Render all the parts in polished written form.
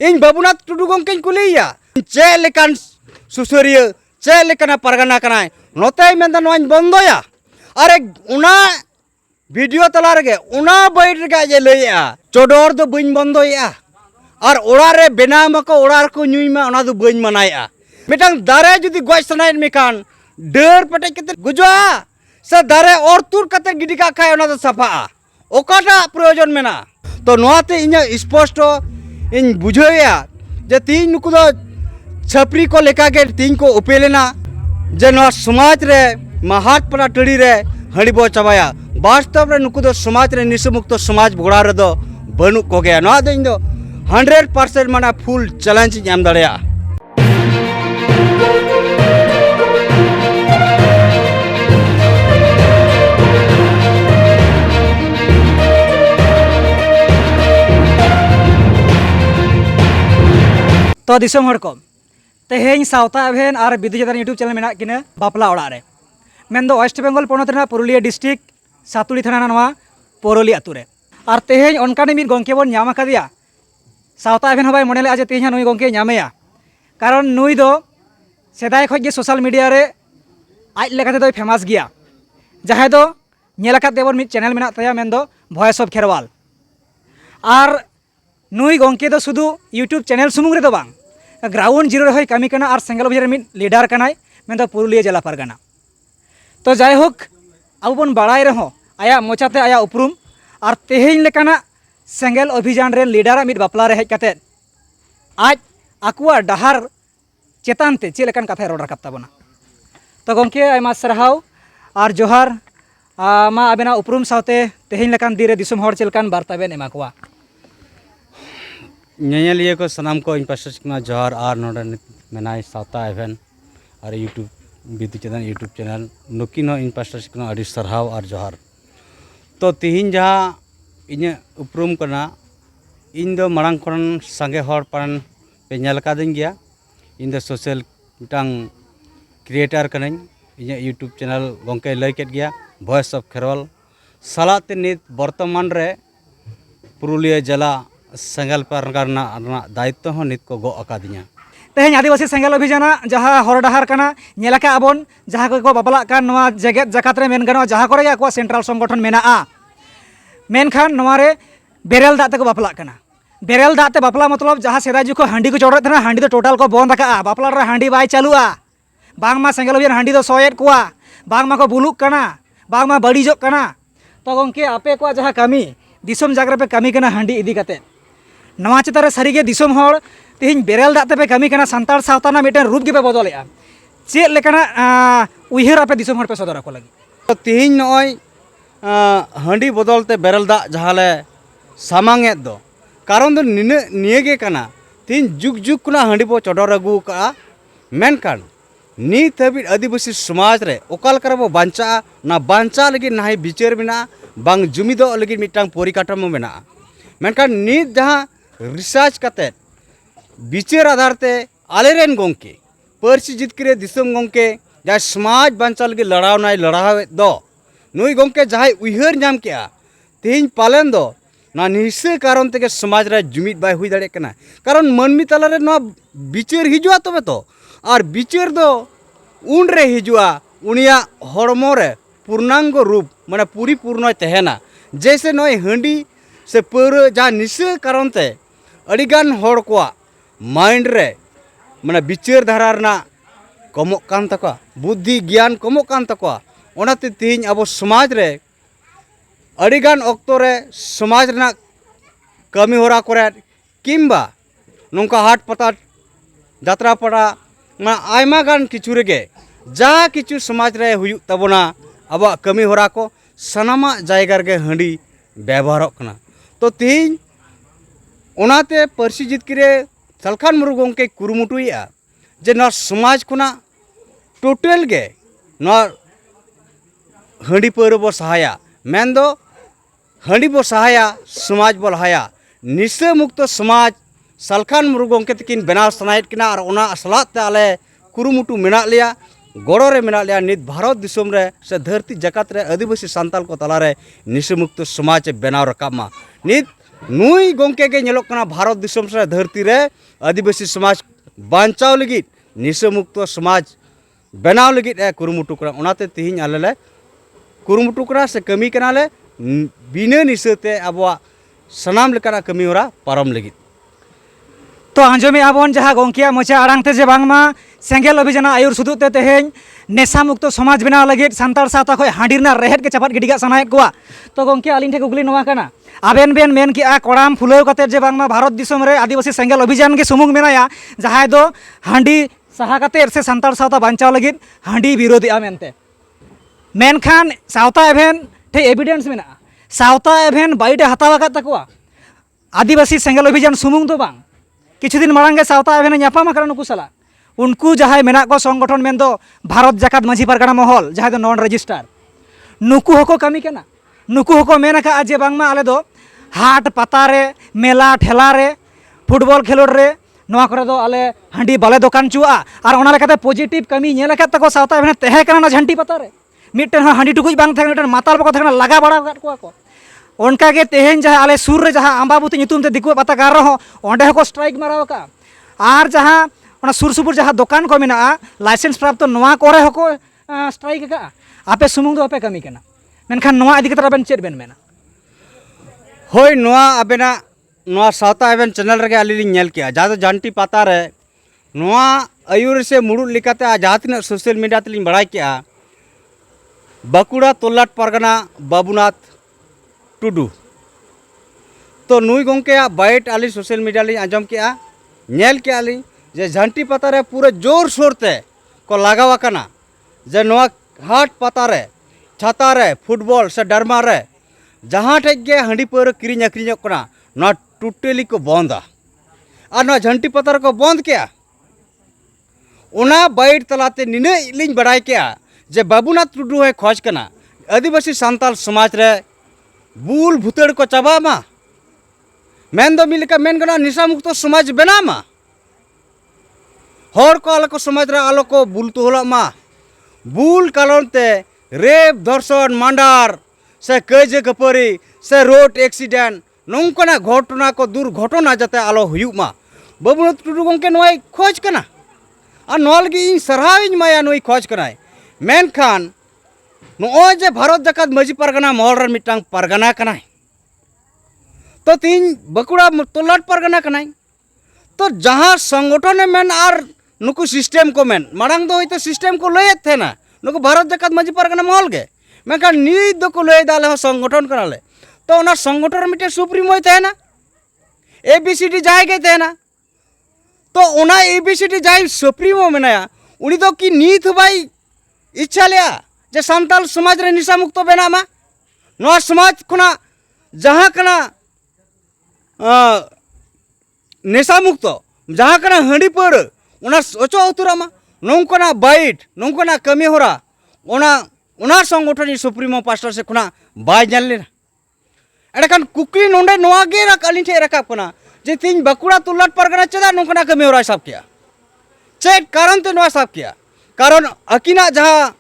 इन बाबूनाथ टुडू गंके कुलिया चे लेकान सुसरिया चे लेकाना परगना कनाय नोते मेंदा नोन बंदोया अरे उना वीडियो तला रगे उना बैठ गे जे लैया चोडोर दो बइन बंदोया और ओड़ारे बेना मको ओड़ार को नुईमा ओना दो बइन मनाया मिटांग दारे जुदी गज सनायन मेकान डर पटे कते गुजवा से दारे और तुर कते गिडी का खाय ओना दो सफा ओकाटा प्रयोजन मेना तो नोआते इnya स्पष्ट इन बुझाया जे तीन नुकु दो छपरी को लेका के तीन को उपेलेना जे नोआ समाज रे महाट पड़ा टड़ी रे हड़ी बो चाबाया वास्तव रे नुकु दो समाज रे निशमुक्त समाज गोड़ा रे दो बनु को गया नोआ दो इन दो 100% माना फुल चैलेंज नाम दड़या तो दिसम हर को तेहें सावता अभेन और बिदु चंद्रन यूट्यूब चैनल मेना किना बापला ओड़ा रे मेन दो वेस्ट बेंगल पोनत रेना पुरुलिया डिस्ट्रिक्ट सातुड़ी थाना नवा पोरोली आतु रे और तेहें ओनकाने मिद गंके बोन ᱧᱟᱢ आकादिया सावता अभेन हबाय मने ले जे तेहें नुई गंके ᱧᱟᱢᱮᱭᱟ कारण नुई दो सेदाय खoj गे सोशल मीडिया रे आज लेकाते दो फेमस गिया जहां दो नेलाकात देबन मिद चैनल मेना तया मेन दो वॉइस ऑफ खेरवाल और नुई गंके दो शुधु यूट्यूब चैनल सुमुंग रे दो बांग ग्राउंड जीरो रे कमी कना और सेंगल बजार मिद लीडर कनाय मेन दो पुरुलिया जिला परगना तो जायहोक अब बन बाड़ाय रहो आया मोचाते आया उपरुम और तेहें लेकाना सेंगल अभियान रे लीडर मिद बापला रे हेज काते आज आकुआ डहार चेतान ते चे लेकान कथा रोड राकाब ताबोना तो गंके आयमा सरहाव और जोहार मा आबेना उपरुम सावते तेहें लेकान दिरे दिसुम हर चेलकान बार्ता बेन एमा कोआ ᱧᱮᱧᱮᱞᱤᱭᱟᱹ को सनाम को इन पास जोहार और नोडे मेनाय सावता एवेन और YouTube Bidu Chandran YouTube channel नुकिन इन पास अड़ी सरहाव और जोहार तो तिहिन जहाँ इन उपरुम करना इन दो मांग खन संगे हर पान पे नेल कादिन गया इन दो सोशल मिटांग क्रिएटर कनाኝ इन यूट्यूब चैनल गंके लय केट गया वॉइस ऑफ खेरवाल सालाते नित वर्तमान रे पुरुलिया जिला सेंगल परगना दायित्व हो नित को गो अकादिया तेहें आदिवासी सेंगल अभियान जहाँ हर डहार कना नेलाका आबन जहाँ को बापला कान नवा जगत जकात रे मेन गनो जहाँ करे को सेंट्रल संगठन मेना मेनखान नवा रे बेरेल दाते को बापला कना बेरेल दाते बापला मतलब जहाँ सेदाय जुको हांडी को चोड़त थे हांडी तो टोटल को बंद का बापला रे हांडी बाय चालुआ बांगमा सेंगल अभियान हांडी तो सोयेत कोआ बांगमा को बुलुक कना बांगमा बड़ीजोग कना तो गंके आपे को जहाँ कमी दिसम जागरा पे कमी कना हांडी इदी काते नवा चेतारे सारिगे दिसम हर तेहिं बेरेल दाते पे कमी कना संतार सावताना मिटेन रूप गे पे बदलेआ चे लेकाना उइहर आपे दिसम हर पे सदर को लगी तो तिहिं नय हांडी बदलते बेरेल दा जहाले सामांगेत दो कारण दो निये कना तिहिं जुग जुग कुना हांडी बो चोडर अगु का मेनकान नित हाबिज आदिवासी समाज रे ओकाल करे बो बांचा ना बांचा लगी नाहि बिचार मेना बांग जुमिदो लगी मिटांग परिकाठामो मेना मेनकान नित जहां रिसर्च कते बिचार आधार ते आलेरेन गंके परसी जितकरे दिसम गंके जहाँ समाज बांचा लगी लड़ावनाय लड़ावे दो नुई गंके जहाँ उइहर नाम के तेहिं पालन दो ना निश्चय कारण ते समाज रे जुमिद बाय हुई दाड़े कना कारण मनमी तला रे ना बिचार हिजुआ तबे तो और बिचार दो उन रे हिजुआ उनिया हड़मो रे पूर्णांग रूप माने परिपूर्ण तहेना जैसे नय हांडी से पर जहाँ निश्चय कारण ते अड़ीगान हड़ को माइंड रे माने बिचार धारा रना कमो कान तको बुद्धि ज्ञान कमो कान तको ओनाते तिहिं अब समाज रे अड़ीगान ऑक्तो रे समाज रना कमी होरा करे किंबा नोंका हाट पता जात्रा पड़ा मा आयमा गान किछु रेगे जा किछु समाज रे हुयु तबोना अब कमी होरा को सनामा जायगा रे हांडी व्यवहार कना तो तिहिं ओनाते परसी जितकरे सलखान मुरु गंके कुरुमुटुया जे ना समाज खुना टोटल गे ना हांडी पर बो सहाया मेन दो हांडी बो सहाया समाज बो लहाया निशा मुक्त समाज सलखान मुरु गंके तकिन बनाव सनायत किना और ओना असलाते आले कुरुमुटु मेना लिया गड़ो रे मेना लिया नित भारत दिसम रे से धरती जगत रे आदिवासी सांताल को तला रे निशा मुक्त समाज बनाव रकामा नित नुई गोंके के नेलोक कना भारत दिसम से धरती रे आदिवासी समाज बांचाव लगित निशा मुक्त समाज बनाव लगित ए कुरुमुटु करा ओनाते तिहिन आलेले कुरुमुटु करा से कमी कनाले बिना निशाते अबवा सनाम लेकाना कमी होरा पारम लगित। तो आंजमे आबन जहाँ गोंकिया मोचा आड़ांगते जे बांगमा सेंगेल अभियान आयुर सुदुते तेहें नेशा मुक्त समाज बनाव लगित सान्ताड़ सावता खय हांडी रना रेहेद के चापात गिडिगा सानायेद कोवा। तो गोंकिया आलिन ठे कुकली नोवा काना आबेन बेन मेन किया कोड़ाम फुलाव कते जे बांगमा भारत दिसम रे आदिवासी सेंगेल अभियान के सुमुंग मेनाया जहां दो हांडी सहा कते से सान्ताड़ सावता बांचाव लगित हांडी विरोधिया मेनते मेनखान सावता एभेन ठे एविडेंस मेना सावता एभेन बाइटे हताव आकाद ताकोवा आदिवासी सेंगेल अभियान सुमुंग तो बांग किछु दिन मांगे सावता एभेन ᱧᱟᱯᱟᱢ आकाना नुकु साला उनको जहाँ मेना को संगठन मेन दो भारत जाकात माझी पारगाना महल जहाँ दो नॉन रजिस्टार नुकु हको कमी केना नुकु हको मेन का जे बांगमा आले दो हाट पतारे मेला ठेला रे फुटबॉल खेलोड रे नोआ करे दो आले हांडी बाले दुकान चुआ और ओना लेकाते पॉजिटिव कमी नेल कात तको सावता एभेन तेहे काना झंटी पतारे मिटन हांडी टुकुज बांग थाके मिटन माताल बको थाके लगा बड़ा काट कोआ को उनका के तेहेन जहाँ आले सुर रे जहाँ आम्बाबुती ᱧᱩᱛᱩᱢ ते दिकु पता गार रहो ओंडे हको स्ट्राइक माराव का और जहाँ ओना सुर सुपुर जहाँ दुकान को मेना लाइसेंस प्राप्त नोआ कोरे हको स्ट्राइक का आपे सुमुंग दो आपे कमी केना मेनखान नोआ इदी कतरा बेन चेद बेन मेना होय नोआ आबेना नोआ सावता एवेन चैनल रे आली लिंग नेल किया जहाँ जानटी पाता रे नोआ आयुर से मुड़ुद लिकाते जहाँ तिना सोशल मीडिया तेलिंग बड़ाय किया बाकुड़ा तोलाट परगना बाबूनाथ टुडू तो नुई गोंके बाइट आली सोशल मीडिया ली आजम किया नेल किया ली जे झंटी पता रे पूरे जोर शोर ते को लगावा कना जे नोआ हाट पता रे छाता रे फुटबॉल से डरमा रे जहाँ ठेक गे हांडी पर किरिंग अक्रिंग कना नोआ टोटली को बंदा और नोआ झंटी पता को बंद किया ओना बाइट तलाते निने लिंग बड़ाय किया जे बाबूनाथ टुडू है खोज कना आदिवासी सान्ताल समाज रे बुल भुतड़ को चाबा मा मेन दो मिलका मेन गना निशा मुक्त समाज बना मा हर को आलो को समाज रे आलो को बुल तो होला मा बुल कालन ते रेप धर्षण मांडार से कजे कपरी से रोड एक्सीडेंट नौकना घटना को दुर्घटना जाते आलो हुयु मा बाबूनाथ टुडू गोंके नोय खोज कना और नोल गी इन सरहाविन माया नोय खोज कनाय मेनखान नोय जे भारत जाकात माझी पारगाना महल रे मिटांग पारगाना कनाय तो तीन बकुड़ा तोलाट पारगाना कनाय तो जहाँ संगठन मेन और नुकु सिस्टम को मेन मांग दो तो सिस्टम को लय थे ना नुकु भारत जाकात माझी पारगाना महल गे मेनखान नीत दो को लय दाले संगठन कनाले तो ओना संगठन मिटे सुप्रीमो थे ना एबीसीडी जाय गे थे ना तो ओना एबीसीडी जाय सुप्रीमो मेनाया उनी तो कि नीत बाई इच्छा लिया जे सान्ताल समाज रे निशा मुक्त बेना मा नोआ समाज खुना जहाँ कना निशा मुक्त जहाँ कना हांडी पर ओना ओचो उतरा मा नौकना बाइट नौकना कमी होरा ओना संगठन सुप्रीमो पास्टर से खुना बाय जान लेना एडखान कुकली नोंडे नोआ गे रक अलिन ठे रकाब कना जे तीन बकुड़ा तुलाट परगना चेदा नौकना कमी होरा साब किया चेक कारण ते नोआ साब किया कारण अकिना जहाँ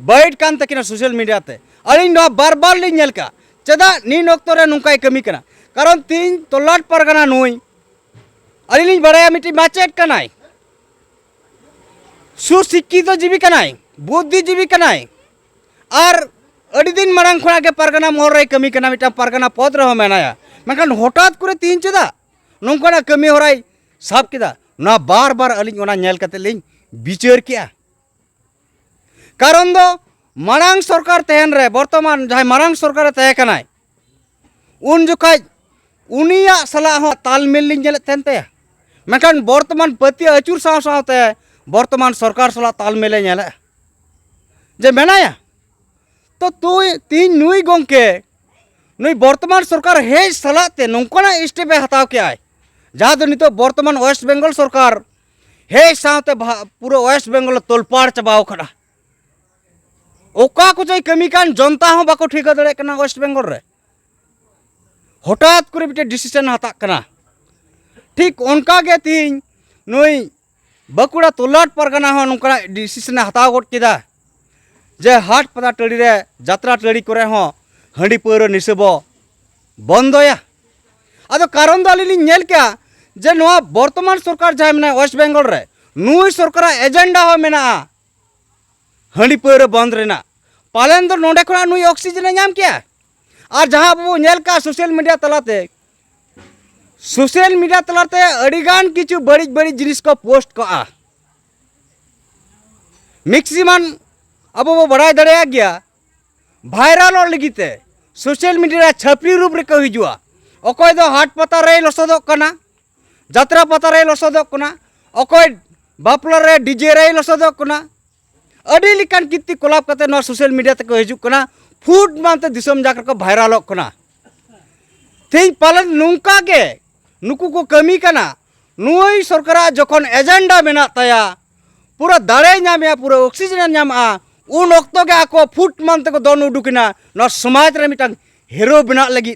बाइट कान तकिना सोशल मीडिया ते अलिन नोआ बार बार लिन नेल का चेदा नीन ओक्तो रे नुकाय कमी कना कारण तीन तोलाट परगना नुई अलिन बड़ाया मिटी माचेट कनाय सुशिक्षित जीवी कनाय बुद्धिजीवी कनाय और अड़ी दिन मांग खुना के परगना महल रे कमी कना मिटा परगना पद रहो मेनाया मेनखान हठात करे तीन चेदा नौकना कमी होराय साब किदा ना बार बार अलिन ओना नेल कते लिन विचार किया कारण दो मांग सरकार तहन रे वर्तमान जहाँ मांग सरकार तहे कनाय उन जुखाय उनिया सला हो तालमेल लिन नेले तहन ते मेनखान वर्तमान पति अचुर साव सावते वर्तमान सरकार सला तालमेले नेले जे मेनाया तो तुई तीन नुई गोंके नुई वर्तमान सरकार हे सलाते नौकना स्टेप हताव के आय जहाँ दो नितो वर्तमान वेस्ट बेंगल सरकार हे सावते पूरा वेस्ट बेंगल तोलपाड़ चबाव खड़ा ओका को चाहे कमी कान जनता हो बाको ठिका दड़े कना वेस्ट बेंगल रे हठात करे बिटे डिसीजन हता कना ठीक उनका के तीन नुई बकुड़ा तोलाट परगना हो नौकना डिसीजन हताव गोट किदा जे हाट पता टड़ी रे जात्रा टड़ी करे हो हांडी पर निसेबो बंदोया अदो कारण दो अली नेल क्या जे नोआ वर्तमान सरकार जहाँ मेना वेस्ट बेंगल रे नुई सरकार एजेंडा हो मेना हंडी पौर बंद रेना पालन दो नोडे खना नुई ऑक्सीजन नाम क्या और जहाँ बो नेल का सोशल मीडिया तलाते अड़ीगान किचु बड़ी बड़ी जिनिस को पोस्ट को मैक्सिमम अब वो बड़ा दड़े गया भाइरल लगीते सोशल मीडिया छपरी रूप रे को हिजुआ अकोय दो हाट पता रे लसदोक कना जात्रा पता रे लसदोक कना अकोय बापला रे डीजे रे लसदोक कना अडी लिकान कित्ती कोलाप कते न सोशल मीडिया ते को हिजुक कना फुट मानते दिसम जाकर को भाइरलक कना तेई पालन नुंका के नुकु को कमी कना नुई सरकार जखन एजेंडा मेना ताया पूरा दाड़े नामया पूरा ऑक्सीजन नामा उन वक्त के आको फुट मानते को दोन उडुकिना न समाज रे मिटांग हीरो बना लगी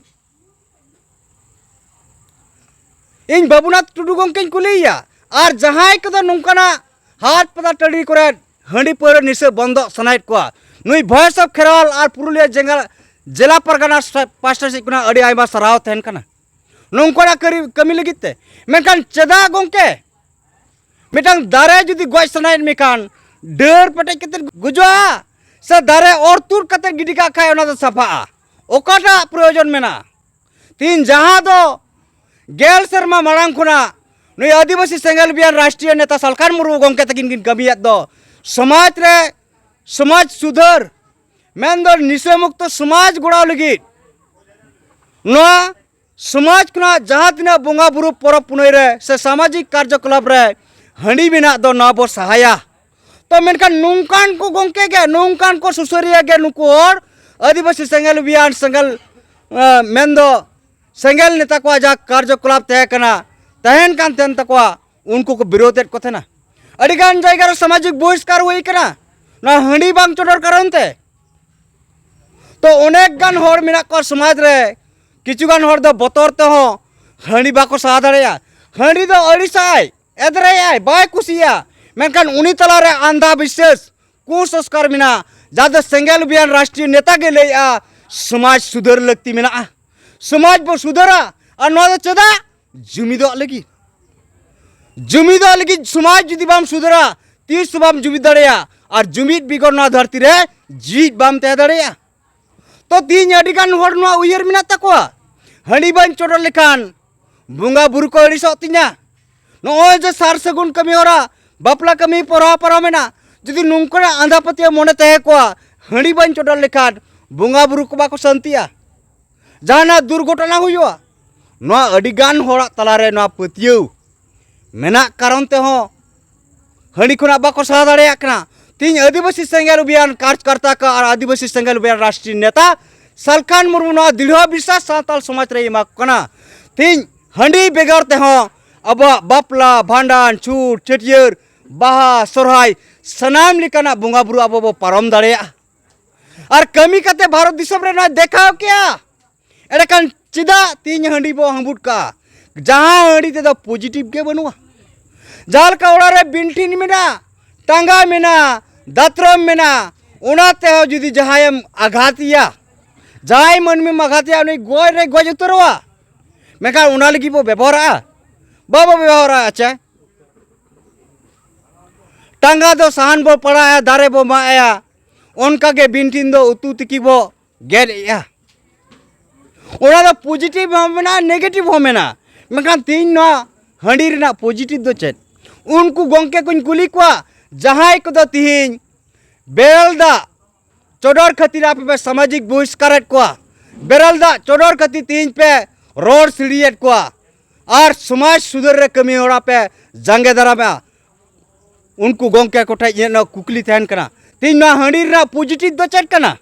इन बाबूनाथ टुडू गंके कुलिया और जहां को नौकाना हाट पता टड़ी करे हंडी पौर निशा बंद सनाइत को नुई वॉइस ऑफ खेराल और पुरुलिया जिला परगना पास्टा से कुना अड़ी आयमा सराव तहन कना नौकाना कमी लगिते मेनकान चेदा गंके मिटांग दारे जुदी गज सनाइत मेकान डर पटे कते गुजवा से दारे और तुर कते गिडी का खाय ओना सफा ओकाटा प्रयोजन मेना तीन जहां दो गेल शर्मा मांग खुना नुई आदिवासी सेंगल बियान राष्ट्रीय नेता सालखान मुर्मू गंके तकिन कमियात दो समाज रे समाज सुधर मेन दो निशा मुक्त समाज गुड़ाव लगी नो समाज खुना जहां तिना बोंगा बुरु परब पुनई रे से सामाजिक कार्यकलाप रे हंडी बिना दो ना बो सहाया तो मेनकान नुंकान को गंके के नुंकान को सुसरिया के नुको और आदिवासी सेंगल बियान सेंगल मेन दो सेंगल नेता को जा कार्यकलाप तहन कान तेन तकवा उनको को विरोधेत को थे अड़ीगान जायगा सामाजिक बहिष्कार हुई कना ना हंडी बांग चोटर कारण ते तो अनेक गान होर मिना को समाज रे किछु गान होर दो बतर ते हो हंडी बाको सहा दाड़ेया हंडी दो अड़िसाय एदरेयाय बाय कुसिया मेनकान उनी तला रे अंधा विश्वास कुसंस्कार मिना जादे सेंगल बियान राष्ट्रीय नेता के लेया समाज सुधर लगती मिना समाज बो सुधरा और नोदा चदा जुमिदो लगी समाज जुदी बाम सुधरा तीस बाम जुमिद दड़ेया और जुमिद बिगड़ ना धरती रे जीत बाम तय दड़ेया तो तीन अडिगान होर नो उयर मिना तकवा हंडी बान चोटर लेखान बुंगा बुरु को अड़ी सोतिना नोय जे सार सगुन कमी होरा बापला कमी परा मेना जुदी नुंकरा आंधा पतिया मोने तय को हंडी बान चोटर लेखान बुंगा बुरु को बाको शांतिया जाना दुर्घटना हुआ नोआ अडिगान होड़ा तलारे नोआ पतियौ मेना कारण ते हो हंडी खुना बाको सहा दाड़ेया कना तीन आदिवासी सेंगल अभियान कार्यकर्ता का और आदिवासी सेंगल अभियान राष्ट्रीय नेता सालखान मुर्मू नोआ दृढ़ विश्वास सावताल समाज रे एमा कना तीन हंडी बेगर ते हो अब बापला भांडान छूट छटियर बाहा सोरहाय सनाम लिकाना बुंगा बुरु अब बो पारम दाड़ेया और कमी कते भारत दिसम रे ना देखाव क्या एड़ेकान चिदा तीन हंडी बो हंबुट का जहां हंडी ते पॉजिटिव के बनुआ जाल का ओड़ा रे बिंटिन मेना टांगा मेना दात्रम मेना उनाते हो जुदी जहायम आघातिया जहाय मन में आघातिया उनी गोय रे गोज उतरवा मेका उना लगी बो व्यवहारा बाबा व्यवहारा अच्छा टांगा दो सहन बो पड़ाया दारे बो माया उनका के बिंटिन दो उतु तिकी बो गेया ओना दो पॉजिटिव हो मेना नेगेटिव हो मेना मेखान तीन ना हंडी रेना पॉजिटिव दो चेत उनको गंके कुन कुली को जहां को दो तीन बेरलदा चोडर खातिर आप पे सामाजिक बहिष्कार को बेरलदा चोडर खातिर तीन पे रोड सीढ़ियत को और समाज सुधर रे कमी होड़ा पे जंगे दरा में उनको गंके कोठा ये ना कुकली तहन कना तीन ना हंडी रेना पॉजिटिव दो चेत कना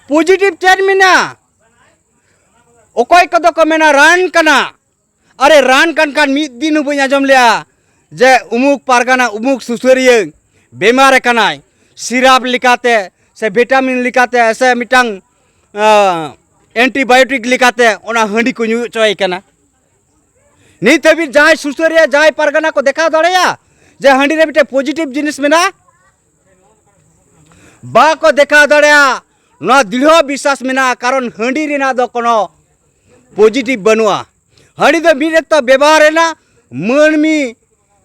पॉजिटिव चेत मिना ओकोय कदो को मेना रान कना अरे रान कान मिद दिन बई आजम लिया जे उमुक पारगाना उमुक सुसरिया बेमार कनाय सिराप लिखाते से विटामिन लिखाते से मिटांग एंटीबायोटिक लिखाते ओना हंडी को न्यू चोय कना नित हबी जाय सुसरिया जाय पारगाना को देखा दड़ेया जे हंडी रे बिटे पॉजिटिव जिनिस मेना बा को देखा दड़ेया न दृढ़ विश्वास मेना कारण हंडी रेना दो कोनो पॉजिटिव बनवा हंडी दो मिड तो व्यवहार है ना मनमी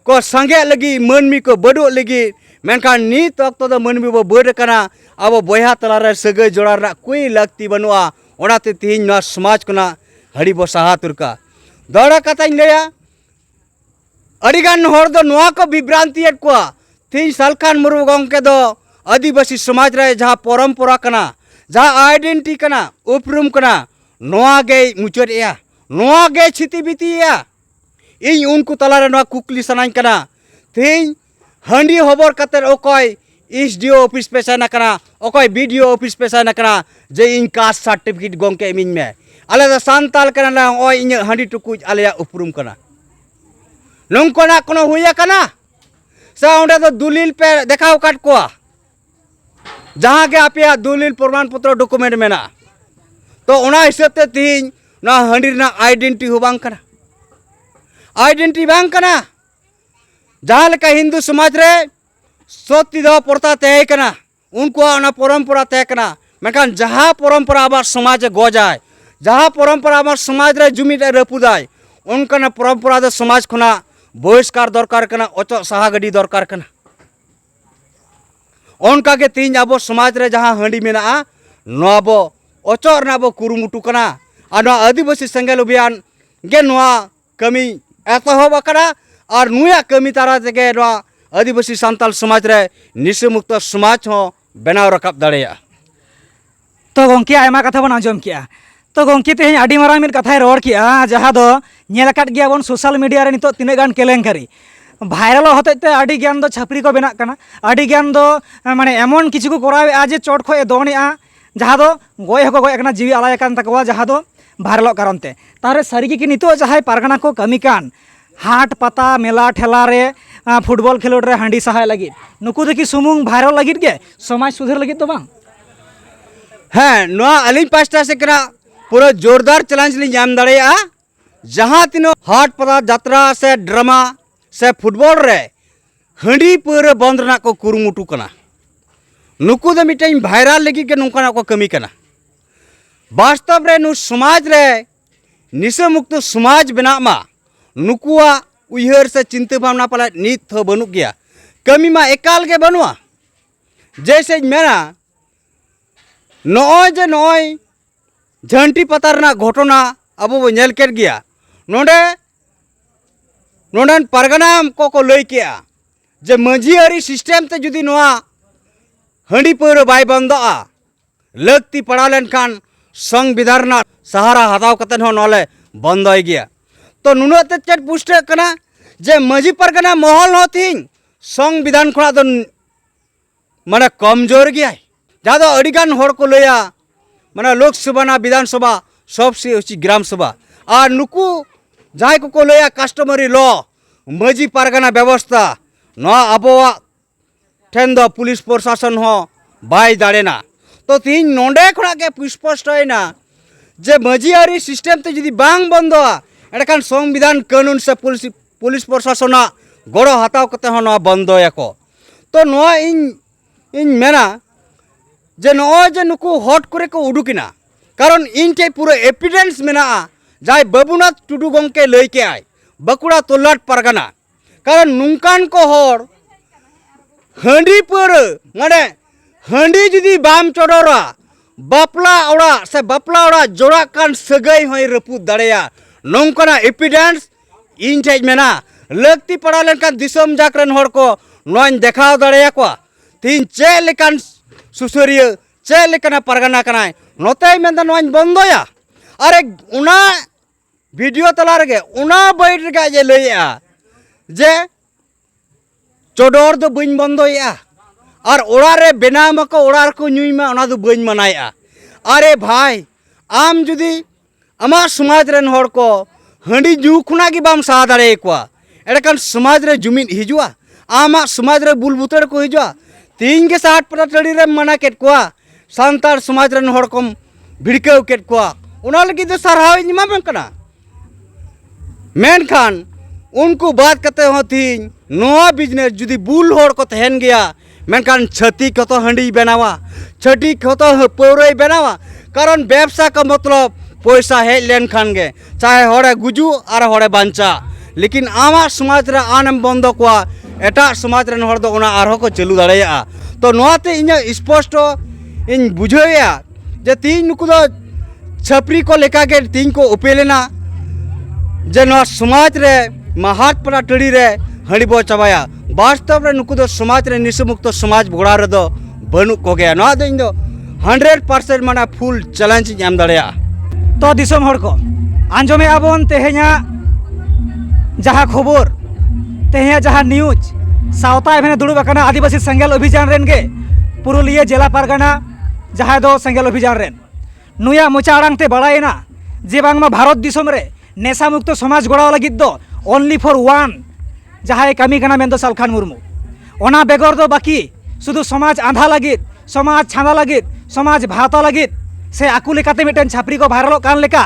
को संगे लगी मनमी को बड़ो लगी मेनखान नित वक्त तो मनमी बो बड़ कना अब बया तलारे सगै जोड़ा रना कोई लगती बनवा ओनाते तिहिन नवा समाज कोना हंडी बो साहा तुरका दौड़ा कथाñ लैया अडिगान हर दो नवा को विभ्रांति को तिहिन सालखान मुर्मू गंके दो आदिवासी समाज रे जहाँ परम्परा कना जहाँ आइडेंटिटी कना उपरूम कना नवा गे मुचाद नवा गे छिति बितिया इन उनको तलारे नवा कुकली सनाñ कना तिहिन हंडी हबर कते ओकय एसडीओ ऑफिस पे सेना कना ओकय बीडीओ ऑफिस पे सेना कना जे इन कास्ट सर्टिफिकेट गंके इमिन में आले द सांताल कना ओय इन हंडी टुकुज आलेया उपरूम कना नंकोना कोनो हुया कना सा ओंडे तो दलिल पे देखाव काट कोआ जहाँ के आपया दलिल प्रमाण पत्र डॉक्यूमेंट मेना तो ओना हिसाब ते तिहिन ना हंडी ना आइडेंटिटी हो बांग कना आइडेंटिटी बांग कना जहाँ लेका हिंदू समाज रे सती दो प्रथा तय कना उनको ना परंपरा तय कना मेखान जहाँ परंपरा आबार समाज गजाय जहाँ परंपरा आबार समाज रे जुमिद रपुदाय उनका परंपरा दो समाज खुना बहिष्कार दरकार कना अचो साहा गडी दरकार कना उनका के तीन अब समाज रे जहाँ हंडी मेना नवा अचो रना बो कुरुमुटु कना और आदिवासी सेंगेल अभियान गे नवा कमी एतहब कना और नुया कमी तारा तेगे नवा आदिवासी सांताल समाज रे निशा मुक्त समाज हो बनाव रकाब दाड़ेया तो गंके आयमा कथा बन आंजम किया तो गंके तेहें आडी मारांग मिद कथाय रोड़ किया जहाँ दो नेलकाट गया बन सोशल मीडिया रे नितो तिने गान केलेंकारी भाइरल होते आडी ज्ञान दो छापरी को बेना कना आडी ज्ञान दो माने एमन किछु को करावे आज चोट खो दोनेआ जहाँ दो गय हको गय कना जीवी आलाय कान तकवा जहाँ दो भाइरल कारण ते तारे सारी की नितो जहाँ पारगना को कमी कान हाट पता मेला ठेला रे फुटबॉल खेलोड रे हांडी सहाय लगी नुकु देखी सुमुंग भाइरल लगी के समाज सुधर लगी तो बांग हाँ नवा अलिंग पास्टा से करा पूरा जोरदार चैलेंज ली जाम दाड़ेया जहाँ तीनों हाट पता यात्रा से ड्रामा से फुटबॉल रे हंडी पूरा बंद रना को कुरुमुटु कना नुकु दो मिटें भाइरल लगी के नुकना को कमी कना वास्तव रे नु समाज रे निशा मुक्त समाज बना मा नुकुआ उयहर से चिंता भावना पाला नित हो बनुक गया कमी मा एकाल के बनुआ जैसे मेरा नॉय जे नॉय झंटी पतारना घटना अब वो नेल कर गया नोडे नोडन परगना को लई किया जे मजियारी सिस्टम ते जुदी नोआ हंडी पर बाय बंदोआ लगती पड़ा लेनखान संविधान सहारा हताव कते हो नले बंदोय गया तो नुना ते चेट पुष्टे कना जे मजी परगना महल होथिन संविधान खना तो माने कमजोर गया जहाँ दो अडिगान होड़ को लया माने लोकसभा ना विधानसभा सबसे उची ग्राम सभा और नुकु जहाँ को लया कस्टमरी लॉ मजी पारगाना व्यवस्था नवा आबोआ ठेन दो पुलिस प्रशासन हो बाय दाड़ेना तो तीन नोंडे खड़ा के स्पष्ट है ना जे मजियारी सिस्टम ते जदी बांग बंदोआ एडखान संविधान कानून से पुलिस प्रशासन गड़ो हताव कते हो नवा बंदोया को तो नवा इन मेना जे नॉय जे नुकु हट करे को उडुकिना कारण इन टे पूरा एविडेंस मेना जाय बाबुनाथ टुडू गंके लई के आय बकुड़ा तोलाट परगना कारण नुंकान को हर हंडी पर माने हंडी जुदी बाम चोडोरा बापला ओड़ा से बापला ओड़ा जोड़ा कान सगई होय रपुद दाड़ेया नोंकना एविडेंस इन टे मेना लगती पड़ा लेनकान दिसम जाकरन हर को नोन देखाव दाड़ेया को तीन चे लेकान सुसरिया चे लेकना परगना कना नोते मेंदा नोन बंदोया अरे उना वीडियो तला रे उना बैठ रे जे लैया जे चोडोर दो बइन बंदोया और ओड़ा रे बेनाम को ओड़ा को नुईमा ओना दो बइन मनाया अरे भाई आम जुदी आमा समाज रेन हर को हंडी जू खुना की बाम सा दाड़े को एडकान समाज रे जुमिन हिजुआ आमा समाज रे बुलबुतड़ को हिजुआ तीन के साथ पता टड़ी रे मना केट को सांतार समाज रेन हर को भिड़काव केट को उना लगी तो सरहाव इमा कना मेनखान उनको बात करते होती नवा बिजनेस जुदी बुल होड़ को तहन गया मेनखान छती को तो हंडी बनावा छठी को तो पौरई बनावा कारण व्यवसा का मतलब पैसा हेज लेन खान गे चाहे हड़े गुजू और हड़े बांचा लेकिन आमा समाज रे आनम बंद कोआ एटा समाज रेन हड़ दो ओना आरो को चालू दाड़ेया तो नोते इन्या स्पष्ट इन बुझेया जे तीन नुकु दो छपरी को लेका के तीन को उपेलेना जे नो समाज रे महात पड़ा टड़ी रे हड़ी बो चाबाया वास्तव रे नुकु दो समाज रे निसमुक्त समाज भोड़ा रे दो बनू को गया नो दो इन दो 100% माना फुल चैलेंज एम दाड़ेया तो दिसम हड़ को आंजमे आबोन तेहे냐 जहाँ खबर तेहे냐 जहाँ न्यूज सावता एभेने दुड़ुब आकाना आदिवासी सेंगेल अभियान रेन गे पुरुलिया जिला पारगाना जहाँ दो सेंगेल अभियान रेन नुया मोचा आड़ांगते बड़ायना जे बांगमा भारत दिसम रे नेशा मुक्त समाज गड़ाव लगिद दो ओनली फॉर वन जहाँ कामी काना मेन दो सालखान मुर्मू ओना बेगर दो बाकी शुधु समाज आंधा लगिद समाज छांदा लगिद समाज भाता लगिद से आकु लेकाते मिटन छापरी को भाइरल कान लेका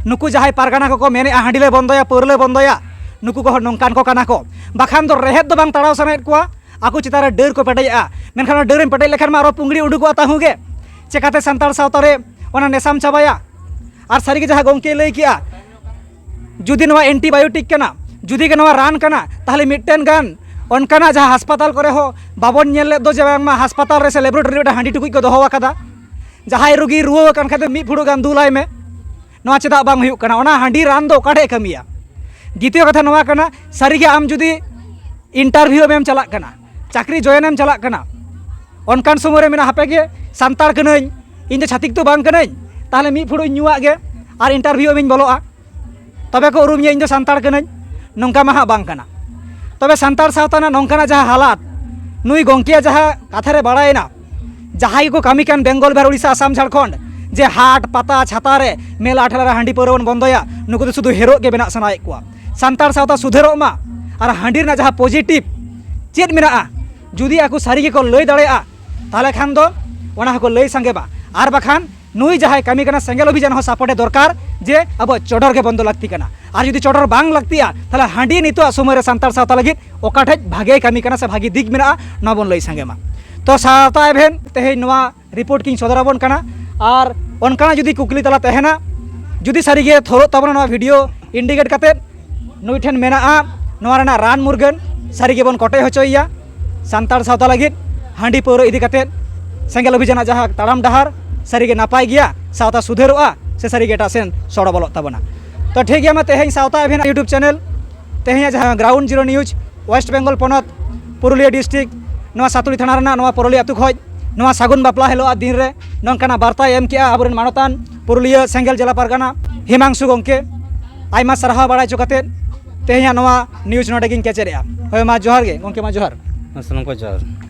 नुकु जहाँ पारगाना को मेने हांडीले बंदया पौरले बंदया नुकु को नौकान को काना को बाखान दो रेहेद दो बांग ताड़ाव सनायेद कोआ आकु चितारे डेर को पेटेया मेनखान डेर पेटे लेखान मा आरो पुंगड़ी उडुकोआ ताहुगे चेकाते सान्ताड़ सावता रे ओना नेसाम चाबाया और सारी के जहाँ गंके लई किया जुदी नवा एंटीबायोटिक कना जुदी के नवा रान कना ताहले मिटन गान ओनकाना जहाँ हासपाताल करे हो बाबन नेल दो जे बांग मा हासपाताल रे से लैबोरेटरी रे हांडी टुकुई को दोहो आकादा जहाँ रुगी रुआ कान खाते मी फुड़ो गान दुलाय में नवा चेदा बांग हुयुग कना ओना हांडी रान दो काठे कमिया द्वितीय कथा नवा कना सारी आम जुदी इंटरव्यू में चला कना चाकरी जॉइन चला कना ओनकान समय रे मेना हापेगे सान्ताड़ कनाई इन छातिक तो बांग कनाई ताहले मी फुड़ो नुआ गे और इंटरव्यू में बोलोआ तबे को उरुमिया इन सान्ताड़ कनाई नौका मा बांग कना तबे सान्ताड़ सावताना नौकाना जहाँ हालात नुई गंकिया जहाँ कथा रे बाड़ायना जहाँ को कामी कान बेंगल बिहार उड़ीसा आसाम झारखंड जे हाट पाता छाता रे मेला आठला हांडी पौरवन बंदया नुकु तो शुधु हेरो के बेना सनाय कोआ सान्ताड़ सावता सुधेरो मा और हांडी ना जहाँ पॉजिटिव चेद मेना जुदी आकु सारी के को लई दाड़ेया ताहले खान दो ओना को लई संगेबा और बाखान नुई जहाँ कामी काना सेंगेल अभियान हो सापोर्टे दरकार जे अब चोडर के बंद लगती कना और जुदी चोडर बांग लगतिया ताहले हांडी नितो समय रे सान्ताड़ सावता लगित ओकाठे भागे कामी काना से भागी दिग मेना ना बन लई संगेमा तो सावता एभेन तेहे नवा रिपोर्ट किंग सदराबन कना और ओनकाना जुदी कुकली तला तहेना जुदी सारी के थोरो तबना नवा वीडियो इंडिकेट कते नुई ठेन मेना नवा रेना रान मुरगन सारी के बन कोटे होचोइया सान्ताड़ सावता लगित हांडी पौरो इदी कते सेंगेल अभियान जहाँ ताड़ाम डहार सारी के नापाय गया सावता सुधेरोआ से सारी के एटा सेन सड़ो बोलो तबना तो ठीक गया तेहें सावता एभेन यूट्यूब चैनल तेहें जहाँ ground zero news West Bengal पनत पुरुलिया डिस्ट्रिक्ट नवा सातुड़ी थाना रेना नवा पुरुलिया अतु खज नवा सागुन बापला हेलो दिन रे नौकाना बार्ता एम किया आबरेन मानतान पुरुलिया सेंगेल जिला पारगाना हिमांशु गंके आयमा सारहा बाड़ाय चोकाते तेहें नवा न्यूज नोडे गिन केचेरेया होय मा जोहार गे गंके मा जोहार असलम को जोहार